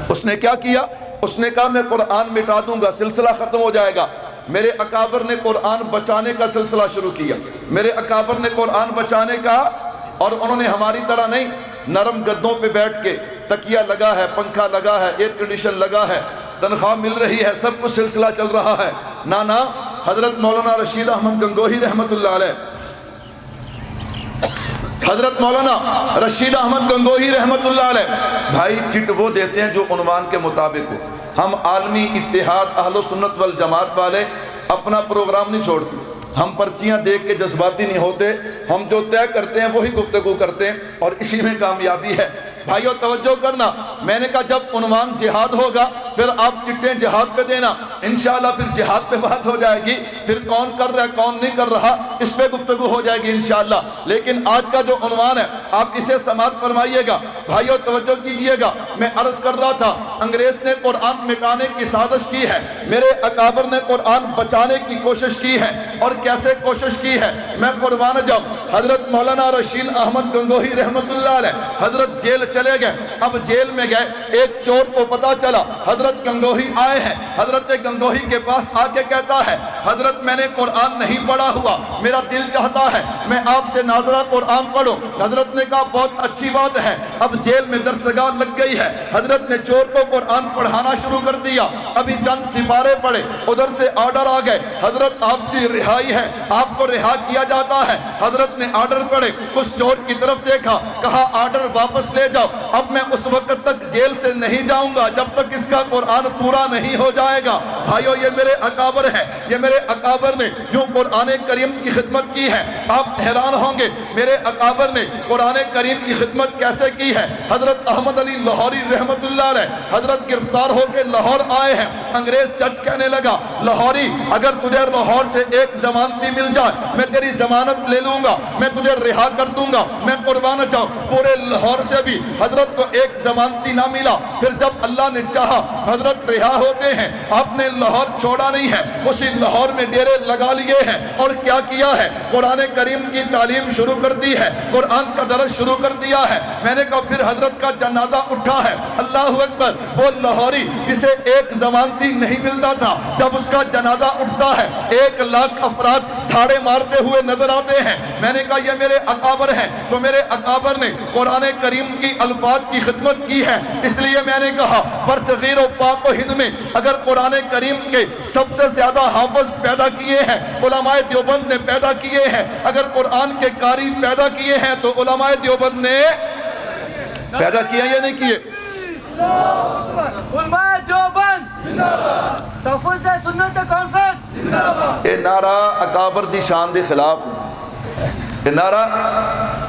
اس نے کیا کیا؟ اس نے کہا میں قرآن مٹا دوں گا، سلسلہ ختم ہو جائے گا۔ میرے اکابر نے قرآن بچانے کا سلسلہ شروع کیا، میرے اکابر نے قرآن بچانے کا، اور انہوں نے ہماری طرح نہیں نرم گدوں پہ بیٹھ کے، تکیہ لگا ہے، پنکھا لگا ہے، ایئر کنڈیشن لگا ہے، تنخواہ مل رہی ہے، سب کچھ سلسلہ چل رہا ہے۔ نا حضرت مولانا رشید احمد گنگوہی رحمت اللہ علیہ، حضرت مولانا رشید احمد گنگوہی رحمت اللہ علیہ بھائی چٹ وہ دیتے ہیں جو عنوان کے مطابق ہو۔ ہم عالمی اتحاد اہل سنت والجماعت والے اپنا پروگرام نہیں چھوڑتے، ہم پرچیاں دیکھ کے جذباتی نہیں ہوتے، ہم جو طے کرتے ہیں وہی گفتگو کرتے ہیں اور اسی میں کامیابی ہے۔ بھائیو توجہ کرنا، میں نے کہا جب عنوان جہاد ہوگا پھر آپ چٹیں جہاد پہ دینا، انشاءاللہ پھر جہاد پہ بات ہو جائے گی، پھر کون کر رہا ہے کون نہیں کر رہا اس پہ گفتگو ہو جائے گی انشاءاللہ۔ لیکن آج کا جو عنوان ہے آپ اسے سماعت فرمائیے گا۔ بھائیو توجہ کیجئے گا، میں عرض کر رہا تھا انگریز نے قرآن مٹانے کی سازش کی ہے، میرے اکابر نے قرآن بچانے کی کوشش کی ہے، اور کیسے کوشش کی ہے میں قربان جاؤں۔ حضرت مولانا رشید احمد گنگوہی رحمت اللہ علیہ حضرت جیل چلے گئے، اب جیل میں گئے، ایک چور کو پتا چلا حضرت گنگوہی آئے ہیں، حضرت گنگوہی کے پاس آ کے کہتا ہے حضرت میں نے قرآن نہیں پڑھا ہوا، میرا دل چاہتا ہے میں آپ سے ناظرہ قرآن پڑھوں۔ حضرت نے کہا بہت اچھی بات ہے۔ اب جیل میں درسگاہ لگ گئی ہے، حضرت نے چور کو قرآن پڑھانا شروع کر دیا، ابھی چند سپارے پڑھے، ادھر سے آرڈر آ گئے حضرت آپ کی رہائی ہے، آپ کو رہا کیا جاتا ہے۔ حضرت نے آرڈر پڑھے، اس چور کی طرف دیکھا، کہا آرڈر واپس لے جاؤ، اب میں اس وقت تک جیل سے نہیں جاؤں گا جب تک اس کا قرآن پورا نہیں ہو جائے گا۔ بھائیو یہ میرے اکابر ہیں، یہ میرے اکابر نے جو قرآن کریم کی خدمت کی ہے، آپ حیران ہوں گے میرے اکابر نے قرآن کریم کی خدمت کیسے کی ہے۔ حضرت احمد علی لاہوری رحمت اللہ علیہ حضرت گرفتار ہو کے لاہور آئے ہیں، انگریز جج کہنے لگا لاہوری اگر تجھے لاہور سے ایک ضمانتی مل جائے میں تیری ضمانت لے لوں گا، میں تجھے رہا کر دوں گا۔ میں قربان جاؤں پورے لاہور سے بھی حضرت کو ایک ضمانتی نہ ملا، پھر جب اللہ نے چاہا حضرت رہا ہوتے ہیں، آپ نے لاہور چھوڑا نہیں ہے، اسی لاہور میں ڈیرے لگا لیے ہیں، اور کیا کیا ہے قرآن کریم کی تعلیم شروع کر دی ہے، قرآن کا درس شروع کر دیا ہے۔ میں نے کہا پھر حضرت کا جنازہ اٹھا ہے، اللہ اکبر، وہ لاہوری جسے ایک ضمانتی نہیں ملتا تھا جب اس کا جنازہ اٹھتا ہے 1 لاکھ افراد تھاڑے مارتے ہوئے نظر آتے ہیں۔ میں نے کہا یہ میرے اکابر ہیں، تو میرے اکابر نے قرآن کریم کی الفاظ کی خدمت کی ہے، اس لیے میں نے کہا برصغیر و پاک و ہند میں اگر قرآن کریم کے سب سے زیادہ حافظ پیدا کیے ہیں علماء دیوبند نے پیدا کیے ہیں، اگر قرآن کے قاری پیدا کیے ہیں تو علماء دیوبند نے۔ پیدا کیا یا نہیں کیے؟ علماء دیوبند تحفظ سنت کانفرنس اے نعرہ اکابر دی شان دے خلاف یہ نعرہ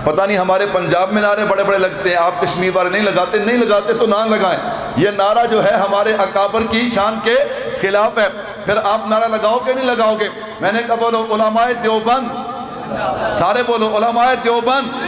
پتہ نہیں ہمارے پنجاب میں نعرے بڑے بڑے لگتے ہیں، آپ کشمیر والے نہیں لگاتے تو نہ لگائیں. یہ نعرہ جو ہے ہمارے اکابر کی شان کے خلاف ہے. پھر آپ نعرہ لگاؤ گے نہیں لگاؤ گے؟ میں نے کہا بولو علماء دیوبند، سارے بولو علماء دیوبند.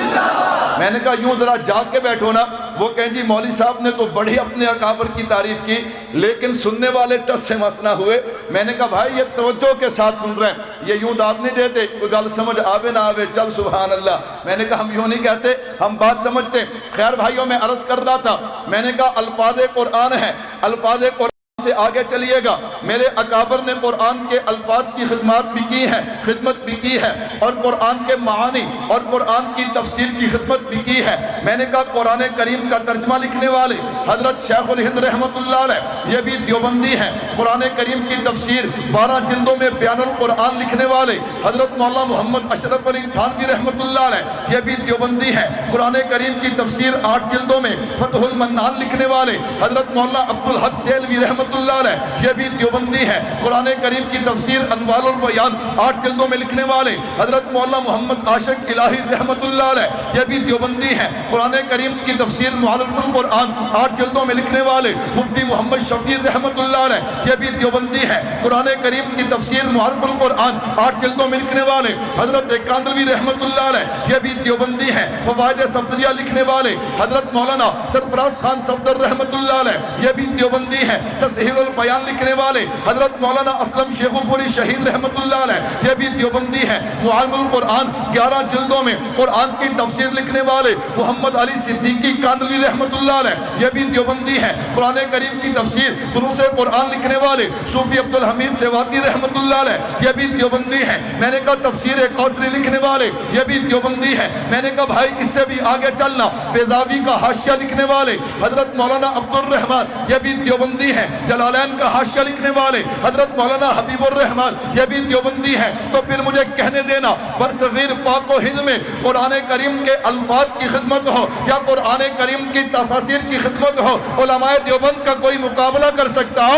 میں نے کہا یوں ذرا جاگ کے بیٹھو نا. وہ کہیں جی مولوی صاحب نے تو بڑی اپنے اکابر کی تعریف کی لیکن سننے والے ٹس سے مس نہ ہوئے. میں نے کہا بھائی یہ توجہ کے ساتھ سن رہے ہیں، یہ یوں داد نہیں دیتے کوئی گل سمجھ آوے نہ آوے چل سبحان اللہ. میں نے کہا ہم یوں نہیں کہتے، ہم بات سمجھتے. خیر بھائیوں میں عرض کر رہا تھا، میں نے کہا الفاظ قرآن ہیں، الفاظ قرآن سے آگے چلیے گا. میرے اکابر نے قرآن کے الفاظ کی خدمات بھی کی ہیں، خدمت بھی کی ہے، اور قرآن کے معانی اور قرآن کی تفسیر کی خدمت بھی کی ہے. میں نے کہا قرآن کریم کا ترجمہ لکھنے والے حضرت شیخ الہند رحمۃ اللہ علیہ یہ بھی دیوبندی ہیں. قرآن کریم کی تفسیر 12 جلدوں میں بیان القرآن لکھنے والے حضرت مولانا محمد اشرف علی تھانوی رحمۃ اللہ علیہ یہ بھی دیوبندی ہیں. قرآن کریم کی تفسیر 8 جلدوں میں فتح المنان لکھنے والے حضرت مولانا عبدالحق دہلوی رحمۃ اللہ علیہ یہ بھی دیوبندی ہے. قرآن کریم کی تفسیر انوار البیان 8 جلدوں میں لکھنے والے حضرت مولانا محمد عاشق الہی رحمۃ اللہ علیہ یہ بھی دیوبندی ہیں. قرآن کریم کی تفسیر معرف القرآن 8 جلدوں میں لکھنے والے مفتی محمد شفیع رحمۃ اللہ علیہ یہ بھی دیوبندی ہیں. قرآن کریم کی تفسیر معرف القرآن 8 جلدوں میں لکھنے والے حضرت کاندلوی رحمۃ اللہ علیہ یہ بھی دیوبندی ہیں. فوائد صفدریہ لکھنے والے حضرت مولانا سرفراز خان صفدر رحمۃ اللہ علیہ یہ بھی دیوبندی ہیں. تصحیح البیان لکھنے والے حضرت مولانا اسلم شیخ پوری شہید رحمۃ اللہ علیہ یہ بھی دیوبندی ہیں. معالم القرآن 11 جلدوں میں قرآن کی تفسیر لکھنے والے محمد علی صدیقی کاندلوی رحمۃ اللہ علیہ یہ بھی دیوبندی ہیں. قرآن کریم کی تفسیر دروس قرآن لکھنے والے صوفی عبدالحمید سیواتی رحمۃ اللہ علیہ یہ بھی دیوبندی ہیں. میں نے کہا تفسیر کوثری لکھنے والے یہ بھی دیوبندی ہیں. میں نے کہا بھائی اس سے بھی آگے چلنا، بیضاوی کا حاشیہ لکھنے والے حضرت مولانا عبد الرحمن یہ بھی دیوبندی ہیں. جلالین کا حاشیہ لکھنے والے حضرت مولانا حبیب الرحمن یہ بھی دیوبندی ہیں. تو پھر مجھے کہنے دینا برصغیر پاک و ہند میں قرآن کریم کے الفاظ کی خدمت ہو یا قرآن کریم کی تفاسیر کی خدمت ہو، علماء دیوبند کا کوئی مقابلہ کر سکتا؟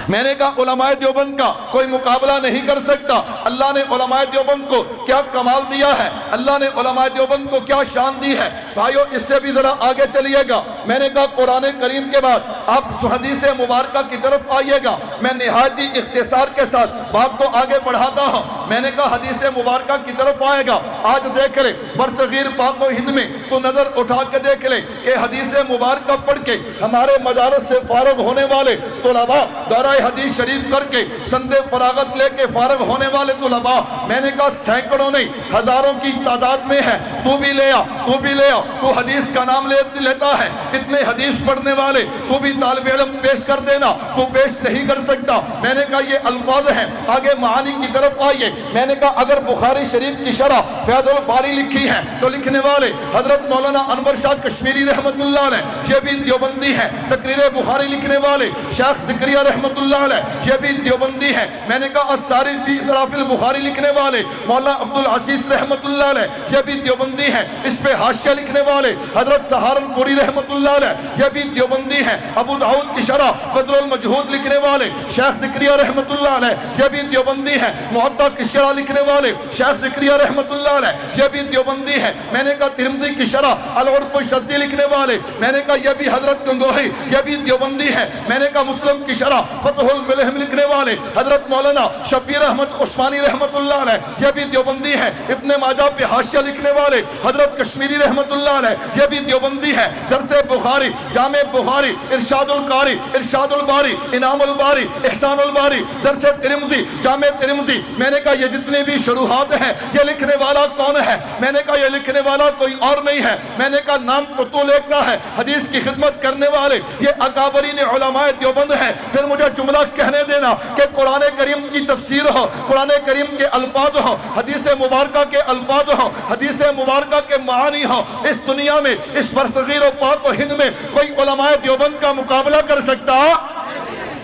میں نے کہا علماء دیوبند کا کوئی مقابلہ نہیں کر سکتا. اللہ نے علماء دیوبند کو کیا کمال دیا ہے، اللہ نے علماء دیوبند کو کیا شان دی ہے. بھائیو اس سے بھی ذرا آگے چلیے گا. میں نے کہا قرآن کریم کے بعد آپ حدیث مبارکہ کی طرف آئیے گا. میں نہایتی اختصار کے ساتھ بات کو آگے بڑھاتا ہوں. میں نے کہا حدیث مبارکہ کی طرف آئے گا. آج دیکھ لے برصغیر پاک و ہند میں تو نظر اٹھا کے دیکھ لے کہ حدیث مبارکہ پڑھ کے ہمارے مدارس سے فارغ ہونے والے طلباء دورہ حدیث شریف کر کے سند فراغت لے کے فارغ ہونے والے طلباء میں نے کہا سینکڑوں نہیں ہزاروں کی تعداد میں ہے. تو بھی لے آ تو حدیث کا نام لیتا ہے. اتنے حدیث پڑھنے والے تو بھی طالب علم پیش کر دینا، تو پیش نہیں کر سکتا. میں نے کہا یہ الفاظ ہیں. آگے معانی کی طرف آئیے. میں نے کہا اگر بخاری شریف کی شرح فیض الباری لکھی ہے تو لکھنے والے حضرت مولانا انور شاہ کشمیری رحمۃ اللہ علیہ یہ بھی دیوبندی ہے. تقریر بخاری لکھنے والے شیخ زکریا رحمۃ اللہ علیہ یہ بھی دیوبندی ہے. میں نے کہا الساری فی اطراف البخاری لکھنے والے مولانا عبدالعزیز رحمۃ اللہ علیہ یہ بھی دیوبندی ہے. اس پہ حاشیہ لکھنے والے حضرت سہارنپوری رحمۃ اللہ علیہ یہ بھی دیوبندی ہے. ابو داؤد کی شرح بدر المجہود لکھنے والے شیخ زکریا رحمۃ اللہ علیہ یہ بھی دیوبندی ہے. معطا کی شرح لکھنے والے شیخ زکریا رحمۃ اللہ علیہ یہ بھی دیوبندی ہے. میں نے کہا ترمذی کی شرح العرف الشذی لکھنے والے میں نے کہا یہ بھی حضرت گنگوہی یہ بھی دیوبندی ہے. میں نے کہا مسلم کی شرح فتح الملہم لکھنے والے حضرت مولانا شبیر احمد عثمانی رحمۃ اللہ علیہ یہ بھی دیوبندی ہے. ابن ماجہ پہ حاشیہ لکھنے والے حضرت کشمیری رحمۃ اللہ علیہ یہ بھی دیوبندی ہے. درس بخاری، جامع بخاری، ارشاد القاری، ارشاد الباری، انعام الباری، احسان الباری، درس ترمذی، جامع ترمذی. میں نے کہا یہ جتنے بھی شروحات ہیں یہ لکھنے والا کون ہے؟ میں نے کہا یہ لکھنے والا کوئی اور نہیں ہے. میں نے کہا نام تو لیتا ہے، حدیث کی خدمت کرنے والے یہ اکابرین علماء دیوبند ہیں. پھر مجھے جملہ کہنے دینا کہ قرآن کریم کی تفسیر ہو، قرآن کریم کے الفاظ ہو، حدیث مبارکہ کے الفاظ ہو، حدیث مبارکہ کے معانی ہو. اس دنیا میں اس برصغیر و پاک و ہند میں کوئی علماء دیوبند کا مقابلہ کر سکتا؟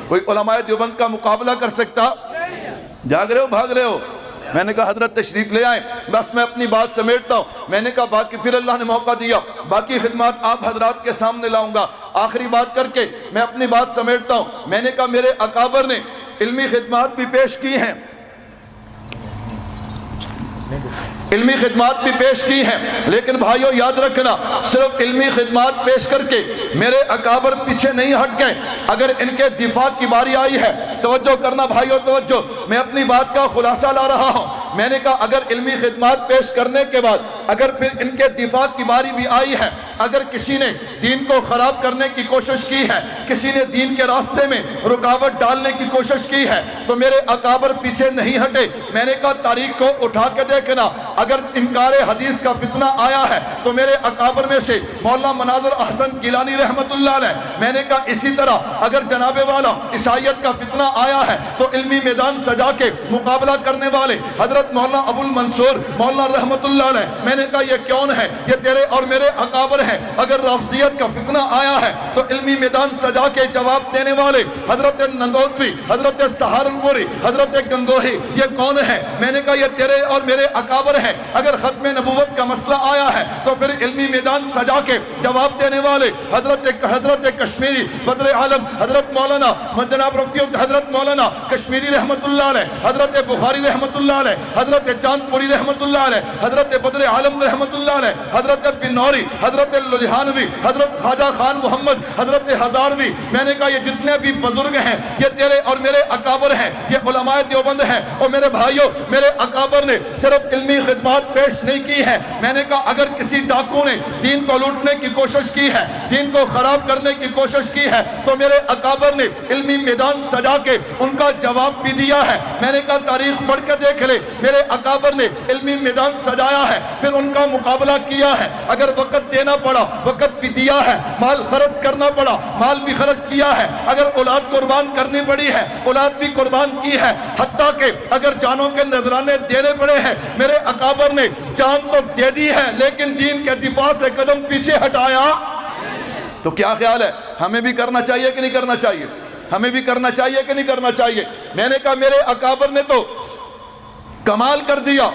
کوئی علماء دیوبند کا مقابلہ کر سکتا؟ جاگ رہے ہو بھاگ رہے ہو؟ میں نے کہا حضرت تشریف لے آئیں، بس میں اپنی بات سمیٹتا ہوں. میں نے کہا باقی پھر اللہ نے موقع دیا، باقی خدمات آپ حضرات کے سامنے لاؤں گا. آخری بات کر کے میں اپنی بات سمیٹتا ہوں. میں نے کہا میرے اکابر نے علمی خدمات بھی پیش کی ہیں، علمی خدمات بھی پیش کی ہیں، لیکن بھائیو یاد رکھنا صرف علمی خدمات پیش کر کے میرے اکابر پیچھے نہیں ہٹ گئے. اگر ان کے دفاع کی باری آئی ہے، توجہ کرنا بھائیو توجہ، میں اپنی بات کا خلاصہ لا رہا ہوں. میں نے کہا اگر علمی خدمات پیش کرنے کے بعد اگر پھر ان کے دفاع کی باری بھی آئی ہے، اگر کسی نے دین کو خراب کرنے کی کوشش کی ہے، کسی نے دین کے راستے میں رکاوٹ ڈالنے کی کوشش کی ہے، تو میرے اکابر پیچھے نہیں ہٹے. میں نے کہا تاریخ کو اٹھا کے دیکھنا، اگر انکار حدیث کا فتنہ آیا ہے تو میرے اکابر میں سے مولانا مناظر احسن گیلانی رحمت اللہ علیہ. میں نے کہا اسی طرح اگر جناب والا عیسائیت کا فتنہ آیا ہے تو علمی میدان سجا کے مقابلہ کرنے والے حضرت مولانا ابو المنصور مولانا رحمت اللہ علیہ. میں نے کہا یہ کون ہے؟ یہ تیرے اور میرے اکابر ہیں. اگر رافضیت کا فتنہ آیا ہے تو علمی میدان سجا کے جواب دینے والے حضرت ننگوتوی، حضرت سہارنپوری، حضرت گنگوہی، یہ کون ہے؟ میں نے کہا یہ تیرے اور میرے اکابر ہیں. اگر ختم نبوت کا مسئلہ آیا ہے تو پھر علمی میدان سجا کے جواب دینے والے حضرت کشمیری بدر عالم، حضرت مولانا جناب رفیع، حضرت مولانا کشمیری رحمت اللہ علیہ، حضرت بخاری رحمت اللہ علیہ، حضرت چاند پوری رحمت اللہ علیہ، حضرت بدر عالم رحمت اللہ علیہ، حضرت بنوری، حضرت لدھیانوی، حضرت خواجہ خان محمد، حضرت ہزاروی. میں نے کہا یہ جتنے بھی بزرگ ہیں یہ تیرے اور میرے اکابر ہیں، یہ علماء دیوبند ہیں. اور میرے بھائیوں میرے اکابر نے صرف علمی خدمات پیش نہیں کی ہے. میں نے کہا اگر کسی ڈاکو نے دین کو لوٹنے کی کوشش کی ہے، دین کو خراب کرنے کی کوشش کی ہے، تو میرے اکابر نے علمی میدان سجا کے ان کا جواب بھی دیا ہے. میں نے کہا تاریخ پڑھ کے دیکھ لے، میرے اکابر نے علمی میدان سجایا ہے، پھر ان کا مقابلہ کیا ہے. اگر وقت دینا پڑا وقت بھی دیا ہے، مال خرچ کرنا پڑا مال بھی خرچ کیا ہے، اگر اولاد قربان کرنی پڑی ہے اولاد بھی قربان کی ہے، حتیٰ کہ اگر جانوں کے نذرانے دینے پڑے ہیں میرے اکابر نے جان تو دے دی ہے لیکن دین کے دفاع سے قدم پیچھے ہٹایا. تو کیا خیال ہے ہمیں بھی کرنا چاہیے کہ نہیں کرنا چاہیے؟ ہمیں بھی کرنا چاہیے کہ نہیں کرنا چاہیے؟ میں نے کہا میرے اکابر نے تو کمال کر دیا.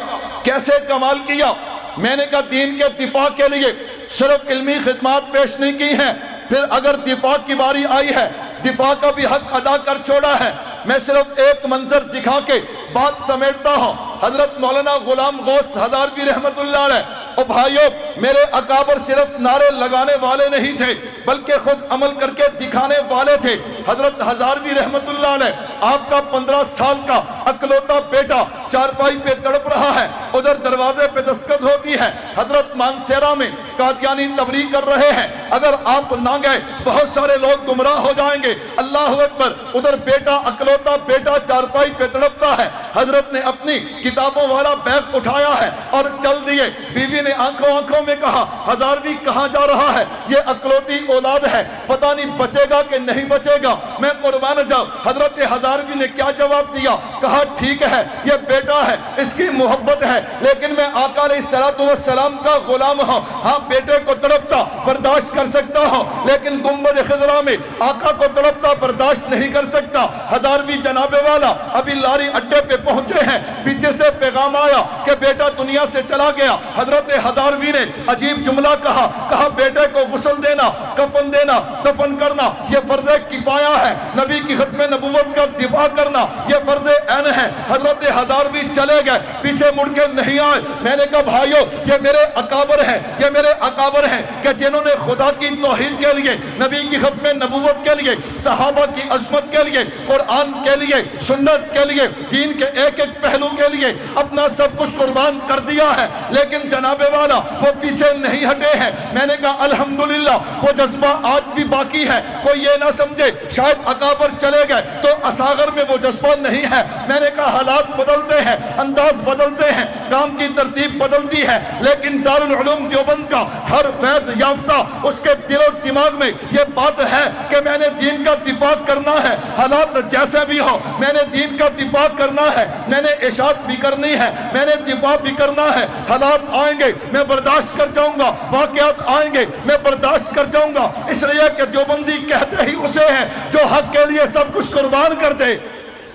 کیسے کمال کیا؟ میں نے کہا دین کے دفاع کے لیے صرف علمی خدمات پیش نہیں کی ہیں، پھر اگر دفاع کی باری آئی ہے دفاع کا بھی حق ادا کر چھوڑا ہے. میں صرف ایک منظر دکھا کے بات سمیٹتا ہوں. حضرت مولانا غلام غوث ہزاروی رحمت اللہ علیہ. اور بھائیوں میرے اکابر صرف نعرے لگانے والے نہیں تھے بلکہ خود عمل کر کے دکھانے والے تھے. حضرت ہزاروی رحمت اللہ علیہ آپ کا 15 سال کا اکلوتا بیٹا چارپائی پہ تڑپ رہا ہے، ادھر دروازے پہ دستخط ہوتی ہے، حضرت مانسیرا میں قادیانی تبلیغ کر رہے ہیں. اگر آپ نہ گئے بہت سارے لوگ گمراہ ہو جائیں گے. اللہ اکبر. ادھر بیٹا اکلوتا بیٹا چارپائی پہ تڑپتا ہے. حضرت نے اپنی کتابوں والا بیگ اٹھایا ہے اور چل دیے. بیوی نے آنکھوں میں کہا ہزاروی کہاں جا رہا ہے؟ یہ اکلوتی اولاد ہے، پتہ نہیں بچے گا کہ نہیں بچے گا، میں قربان جاؤں. حضرت ہزاروی نے کیا جواب دیا؟ کہا ٹھیک ہے یہ بیٹا ہے، اس کی محبت ہے، لیکن میں آقا علیہ السلام کا غلام ہوں. ہاں بیٹے کو تڑپتا برداشت کر سکتا ہوں لیکن گنبد خضرا میں آقا کو تڑپتا برداشت نہیں کر سکتا. ہزاروی جناب والا ابھی لاری اڈے پہ پہنچے ہیں، پیچھے سے پیغام آیا کہ بیٹا دنیا سے چلا گیا. حضرت ہزاروی نے عجیب جملہ کہا بیٹے کو غسل دینا، کفن دینا، دفن کرنا یہ فرض کفایہ ہے، نبی کی ختم نبوت کا دفاع کرنا یہ فرض عین ہے. حضرت ہزاروی چلے گئے، پیچھے مڑ کے نہیں آئے. میں نے کہا بھائیو یہ میرے اکابر ہیں، یہ میرے اکابر ہیں کہ جنہوں نے خدا کی توحید کے لیے، نبی کی ختم نبوت کے لیے، صحابہ کی عظمت کے لیے، قرآن کے لیے، سنت کے لیے، دین کے ایک ایک پہلو کے لیے اپنا سب کچھ قربان کر دیا ہے، لیکن جناب والا وہ پیچھے نہیں ہٹے ہیں. میں نے کہا الحمدللہ وہ جذبہ آج بھی باقی ہے. کوئی یہ نہ سمجھے شاید اکابر چلے گئے تو اساغر میں وہ جذبہ نہیں ہے. میں نے کہا حالات بدلتے ہیں، انداز بدلتے ہیں، کام کی ترتیب بدلتی ہے، لیکن دارالعلوم دیوبند کا ہر فیض یافتہ اس کے دل و دماغ میں یہ بات ہے کہ میں نے دین کا دفاع کرنا ہے، حالات جیسے بھی ہو میں نے دین کا دفاع کرنا ہے، میں نے اشاعت بھی کرنی ہے، میں نے دفاع بھی کرنا ہے. حالات آئیں گے میں برداشت کر جاؤں گا، واقعات آئیں گے میں برداشت کر جاؤں گا، اس لیے کہ دیوبندی کہتے ہی اسے ہیں جو حق کے لیے سب کچھ قربان کر دے.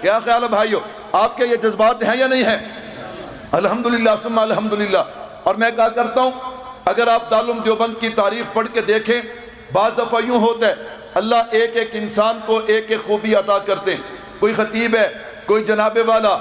کیا خیال ہے بھائیو؟ آپ کے یہ جذبات ہیں یا نہیں ہیں؟ الحمدللہ ثم الحمدللہ۔ اور میں کہا کرتا ہوں اگر آپ دارالعلوم دیوبند کی تاریخ پڑھ کے دیکھیں، بعض دفعہ یوں ہوتا ہے اللہ ایک ایک انسان کو ایک ایک خوبی عطا کرتے ہیں۔ کوئی خطیب ہے، کوئی جناب والا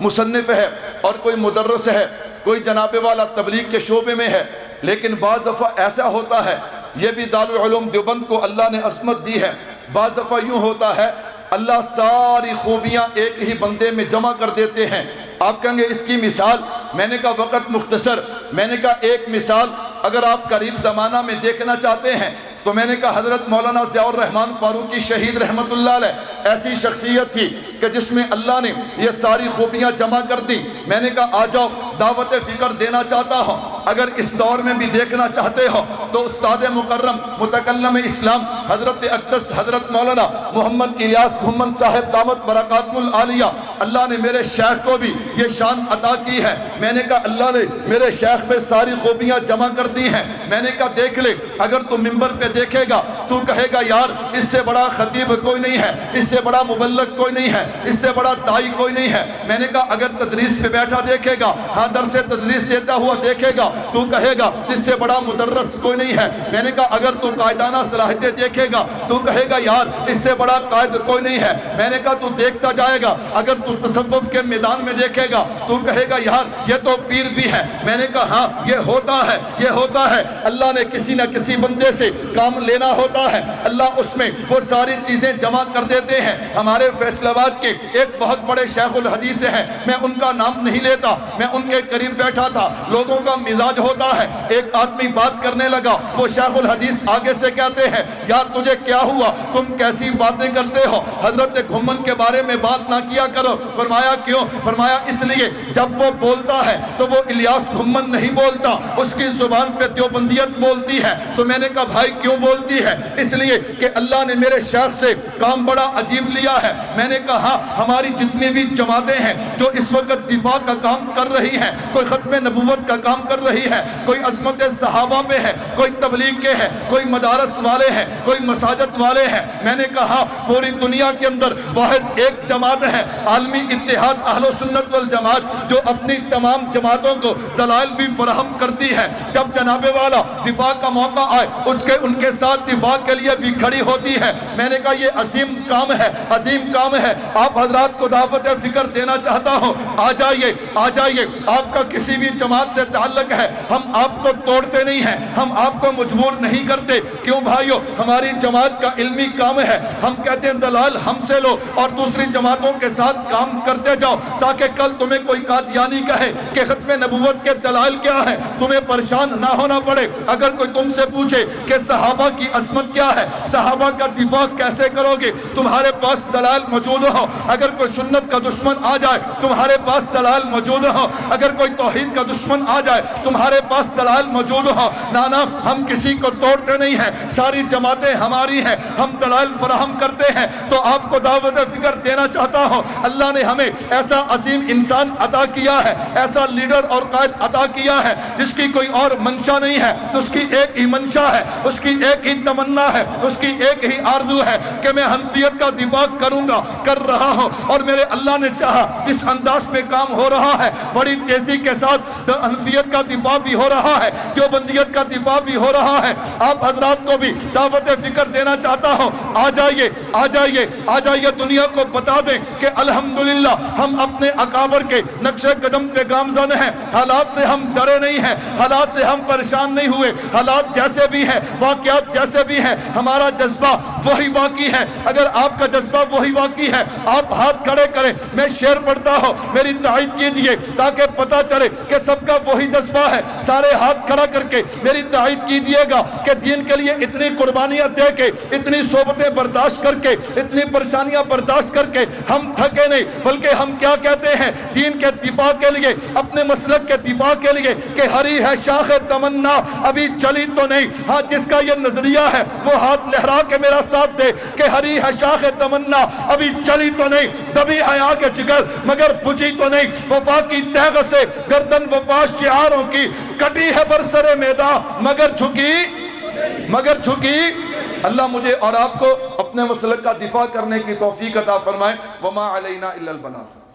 مصنف ہے، اور کوئی مدرس ہے، کوئی جناب والا تبلیغ کے شعبے میں ہے، لیکن بعض دفعہ ایسا ہوتا ہے، یہ بھی دارالعلوم دیوبند کو اللہ نے عظمت دی ہے، بعض دفعہ یوں ہوتا ہے اللہ ساری خوبیاں ایک ہی بندے میں جمع کر دیتے ہیں۔ آپ کہیں گے اس کی مثال؟ میں نے کہا وقت مختصر، میں نے کہا ایک مثال اگر آپ قریب زمانہ میں دیکھنا چاہتے ہیں تو میں نے کہا حضرت مولانا ضیاء الرحمن فاروقی شہید رحمت اللہ علیہ ایسی شخصیت تھی کہ جس میں اللہ نے یہ ساری خوبیاں جمع کر دی۔ میں نے کہا آ جاؤ دعوت فکر دینا چاہتا ہوں، اگر اس دور میں بھی دیکھنا چاہتے ہو تو استاد مکرم متکلم اسلام حضرت اقدس حضرت مولانا محمد الیاس گھمن صاحب دامت برکاتہ العالیہ، اللہ نے میرے شیخ کو بھی یہ شان عطا کی ہے۔ میں نے کہا اللہ نے میرے شیخ میں ساری خوبیاں جمع کر دی ہیں۔ میں نے کہا دیکھ لے، اگر تو ممبر پہ دیکھے گا تو کہے گا یار اس سے بڑا خطیب کوئی نہیں ہے، اس سے بڑا مبلغ کوئی نہیں ہے، اس سے بڑا داعی کوئی نہیں ہے۔ میں نے کہا اگر تدریس پہ بیٹھا دیکھے گا، ہاں درس تدریس دیتا ہوا دیکھے گا تو کہے گا اس سے بڑا مدرس کوئی نہیں ہے۔ میں نے کہا اگر تو قائدانہ صلاحیتیں دیکھے گا تو کہے گا یار اس سے بڑا قائد کوئی نہیں ہے۔ میں نے کہا تو دیکھتا جائے گا، اگر تو تصوف کے میدان میں دیکھے گا تو کہے گا یار یہ تو پیر بھی ہے۔ میں نے کہا ہاں یہ ہوتا ہے، یہ ہوتا ہے، اللہ نے کسی نہ کسی بندے سے کام لینا ہوتا ہے، اللہ اس میں وہ ساری چیزیں جمع کر دیتے ہیں۔ ہمارے فیصل آباد کے ایک بہت بڑے شیخ الحدیث ہیں، میں ان کا نام نہیں لیتا، میں ان کے قریب بیٹھا تھا۔ لوگوں کا مزاج ہوتا ہے، ایک آدمی بات کرنے لگا، وہ شیخ الحدیث آگے سے کہتے ہیں یار تجھے کیا ہوا، تم کیسی باتیں کرتے ہو، حضرت گھمن کے بارے میں بات نہ کیا کرو۔ فرمایا کیوں؟ فرمایا اس لیے جب وہ بولتا ہے تو وہ الیاس گھمن نہیں بولتا، اس کی زبان پہ دیوبندیت بولتی ہے۔ تو میں نے کہا بھائی کیوں بولتی ہے؟ اس لیے کہ اللہ نے میرے شیخ سے کام بڑا عجیب لیا ہے۔ میں نے کہا ہاں ہماری جتنی بھی جماعتیں ہیں جو اس وقت دفاع کا کام کر رہی ہیں، کوئی ختم نبوت کا کام کر رہی ہے، کوئی عظمت صحابہ پہ ہے، کوئی تبلیغ کے ہے، کوئی مدارس والے ہیں، کوئی مساجد والے ہیں۔ میں نے کہا پوری دنیا کے اندر واحد ایک جماعت ہے، عالمی اتحاد اہل سنت والجماعت، جو اپنی تمام جماعتوں کو دلائل بھی فراہم کرتی ہے۔ جب جناب والا دفاع کا موقع آئے ان کے ساتھ دفاع کے لیے بھی کھڑی ہوتی ہے۔ میں نے کہا یہ عظیم کام ہے، عظیم کام ہے، آپ حضرات کو دعوت فکر دینا چاہتا ہوں، آ جائیے آ جائیے۔ آپ کا کسی بھی جماعت سے تعلق ہے، ہم آپ کو توڑتے نہیں ہیں، ہم آپ کو مجبور نہیں کرتے۔ کیوں بھائیو؟ ہماری جماعت کا علمی کام ہے، ہم کہتے ہیں دلال ہم سے لو اور دوسری جماعتوں کے ساتھ کام کرتے جاؤ، تاکہ کل تمہیں کوئی قادیانی کہے کہ ختم نبوت کے دلائل کیا ہے، تمہیں پریشان نہ ہونا پڑے۔ اگر کوئی تم سے پوچھے کہ صحابہ کی عظمت کیا ہے، صحابہ کا دفاع کیسے کرو گے، تمہارے پاس دلائل موجود ہو۔ اگر کوئی سنت کا دشمن آ جائے تمہارے پاس دلائل موجود ہو، اگر کوئی توحید کا دشمن آ جائے تمہارے پاس دلائل موجود ہو۔ نانا ہم کسی کو توڑتے نہیں ہیں، ساری جماعتیں ہماری ہیں، ہم دلائل فراہم کرتے ہیں۔ تو آپ کو دعوت فکر دینا چاہتا ہوں، اللہ نے ہمیں ایسا عظیم انسان عطا کیا ہے، ایسا لیڈر اور قائد عطا کیا ہے جس کی کوئی اور منشا نہیں ہے، اس کی ایک ہی منشا ہے، اس کی ایک ہی تمنا ہے، اس کی ایک ہی آرزو ہے کہ میں حنفیت کا دفاع کروں گا، کر رہا ہوں۔ اور میرے اللہ نے چاہا جس انداز میں کام ہو رہا ہے، بڑی تیزی کے ساتھ حنفیت کا دفاع بھی ہو رہا ہے، دیوبندیت کا دفاع بھی ہو رہا ہے۔ آپ حضرات کو بھی دعوت فکر دینا چاہتا ہوں، آ جائیے آ جائیے آ جائیے، دنیا کو بتا دیں کہ الحمدللہ ہم اپنے اکابر کے نقش قدم پہ گامزن ہیں۔ حالات سے ہم ڈرے نہیں ہیں، حالات سے ہم پریشان نہیں ہوئے، حالات جیسے بھی ہیں، واقعات جیسے بھی ہیں، ہمارا جذبہ وہی باقی ہے۔ اگر آپ کا جذبہ وہی باقی ہے، آپ ہاتھ کھڑے کریں، میں شعر پڑھتا ہوں، میری تائید کیجیے تاکہ پتہ چلے کہ سب کا وہی جذبہ ہے۔ سارے ہاتھ کھڑا کر کے میری تائید کیجیے گا کہ دین کے لیے اتنی قربانیاں دے کے، اتنی صحبتیں برداشت کر کے، اتنی پریشانیاں برداشت کر کے ہم تھکے نہیں، بلکہ ہم کیا کہتے ہیں دین کے دفاع کے لیے، اپنے مسلک کے دفاع کے لیے کہ ہری ہے شاخ تمنا ابھی چلی تو نہیں۔ ہاں جس کا یہ نظریہ ہے وہ ہاتھ لہرا کے میرا ساتھ دے کہ ہری ہے شاخ تمنا ابھی چلی تو نہیں، دبی حیا کے جگر مگر بجھی تو نہیں، وفا کی تیغ سے گردن وفا شعاروں کی کٹی ہے برسر میدان مگر جھکی۔ اللہ مجھے اور آپ کو اپنے مسلک کا دفاع کرنے کی توفیق عطا فرمائے۔ وما علینا الا البلاغ۔